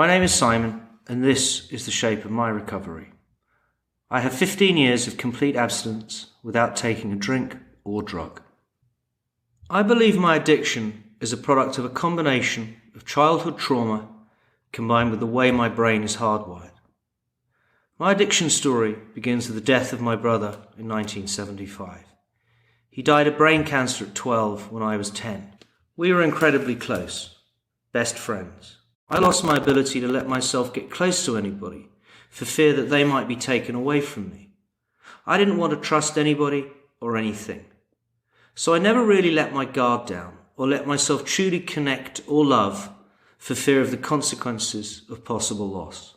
My name is Simon, and this is the shape of my recovery. I have 15 years of complete abstinence without taking a drink or drug. I believe my addiction is a product of a combination of childhood trauma combined with the way my brain is hardwired. My addiction story begins with the death of my brother in 1975. He died of brain cancer at 12 when I was 10. We were incredibly close, best friends. I lost my ability to let myself get close to anybody for fear that they might be taken away from me. I didn't want to trust anybody or anything. So I never really let my guard down or let myself truly connect or love for fear of the consequences of possible loss.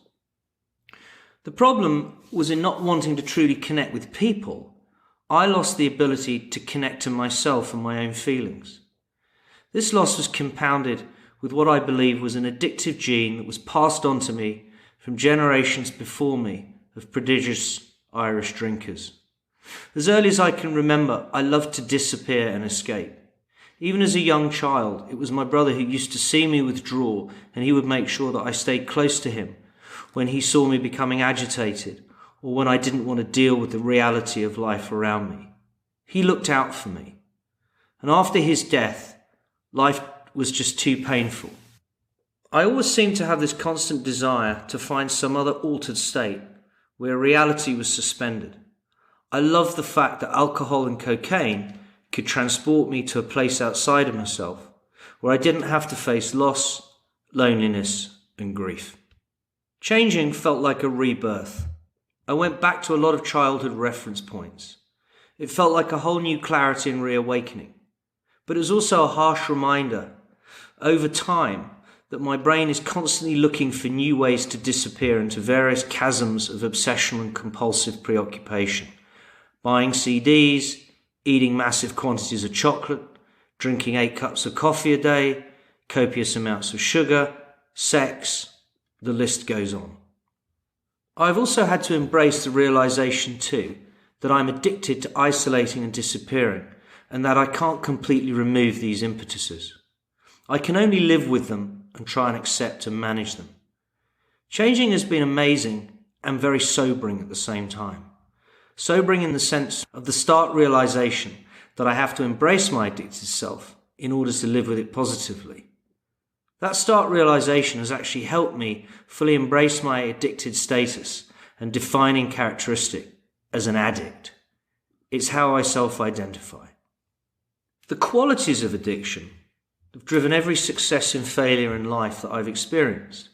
The problem was in not wanting to truly connect with people. I lost the ability to connect to myself and my own feelings. This loss was compounded with what I believe was an addictive gene that was passed on to me from generations before me of prodigious Irish drinkers. As early as I can remember, I loved to disappear and escape. Even as a young child, it was my brother who used to see me withdraw, and he would make sure that I stayed close to him when he saw me becoming agitated or when I didn't want to deal with the reality of life around me. He looked out for me. And after his death, life was just too painful. I always seemed to have this constant desire to find some other altered state where reality was suspended. I loved the fact that alcohol and cocaine could transport me to a place outside of myself where I didn't have to face loss, loneliness, and grief. Changing felt like a rebirth. I went back to a lot of childhood reference points. It felt like a whole new clarity and reawakening. But it was also a harsh reminder over time that my brain is constantly looking for new ways to disappear into various chasms of obsession and compulsive preoccupation. Buying CDs, eating massive quantities of chocolate, drinking 8 cups of coffee a day, copious amounts of sugar, sex, the list goes on. I've also had to embrace the realization too that I'm addicted to isolating and disappearing, and that I can't completely remove these impetuses. I can only live with them and try and accept and manage them. Changing has been amazing and very sobering at the same time. Sobering in the sense of the stark realization that I have to embrace my addicted self in order to live with it positively. That stark realization has actually helped me fully embrace my addicted status and defining characteristic as an addict. It's how I self-identify. The qualities of addiction have driven every success and failure in life that I've experienced.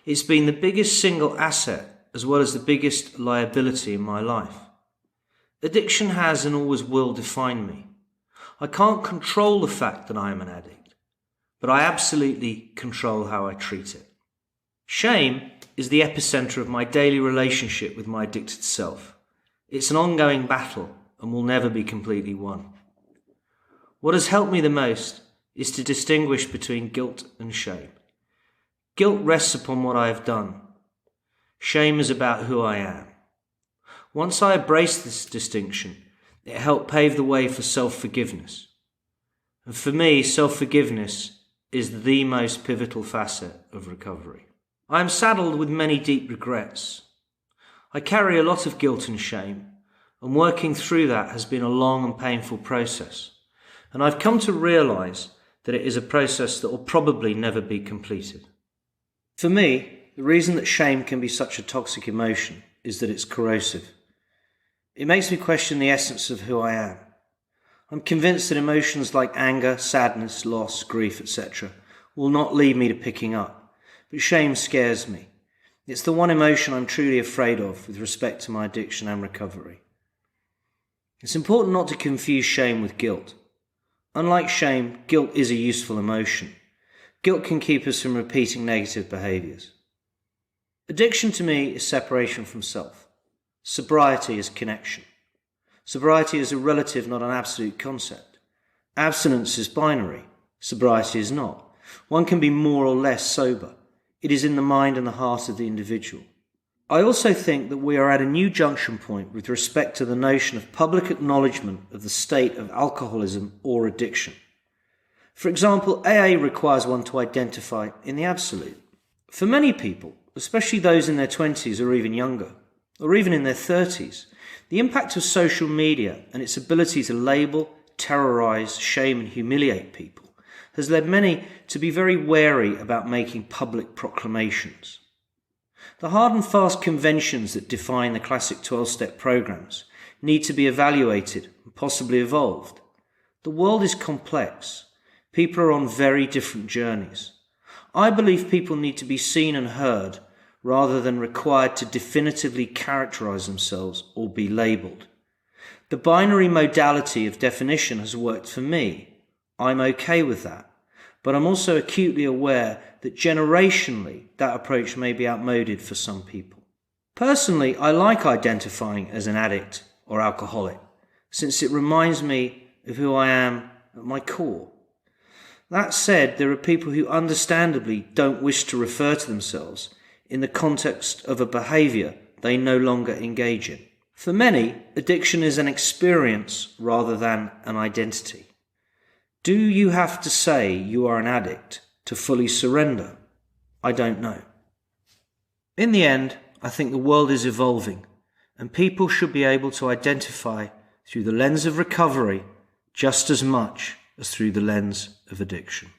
It's been the biggest single asset as well as the biggest liability in my life. Addiction has and always will define me. I can't control the fact that I am an addict, but I absolutely control how I treat it. Shame is the epicenter of my daily relationship with my addicted self. It's an ongoing battle and will never be completely won. What has helped me the most is to distinguish between guilt and shame. Guilt rests upon what I have done. Shame is about who I am. Once I embraced this distinction, it helped pave the way for self-forgiveness. And for me, self-forgiveness is the most pivotal facet of recovery. I am saddled with many deep regrets. I carry a lot of guilt and shame, and working through that has been a long and painful process. And I've come to realize that it is a process that will probably never be completed. For me, the reason that shame can be such a toxic emotion is that it's corrosive. It makes me question the essence of who I am. I'm convinced that emotions like anger, sadness, loss, grief, etc. will not lead me to picking up, but shame scares me. It's the one emotion I'm truly afraid of with respect to my addiction and recovery. It's important not to confuse shame with guilt. Unlike shame, guilt is a useful emotion. Guilt can keep us from repeating negative behaviours. Addiction to me is separation from self. Sobriety is connection. Sobriety is a relative, not an absolute concept. Abstinence is binary. Sobriety is not. One can be more or less sober. It is in the mind and the heart of the individual. I also think that we are at a new junction point with respect to the notion of public acknowledgement of the state of alcoholism or addiction. For example, AA requires one to identify in the absolute. For many people, especially those in their 20s or even younger, or even in their 30s, the impact of social media and its ability to label, terrorise, shame and humiliate people has led many to be very wary about making public proclamations. The hard and fast conventions that define the classic 12-step programs need to be evaluated and possibly evolved. The world is complex. People are on very different journeys. I believe people need to be seen and heard rather than required to definitively characterise themselves or be labelled. The binary modality of definition has worked for me. I'm okay with that. But I'm also acutely aware that generationally that approach may be outmoded for some people. Personally, I like identifying as an addict or alcoholic, since it reminds me of who I am at my core. That said, there are people who understandably don't wish to refer to themselves in the context of a behaviour they no longer engage in. For many, addiction is an experience rather than an identity. Do you have to say you are an addict to fully surrender? I don't know. In the end, I think the world is evolving, and people should be able to identify through the lens of recovery just as much as through the lens of addiction.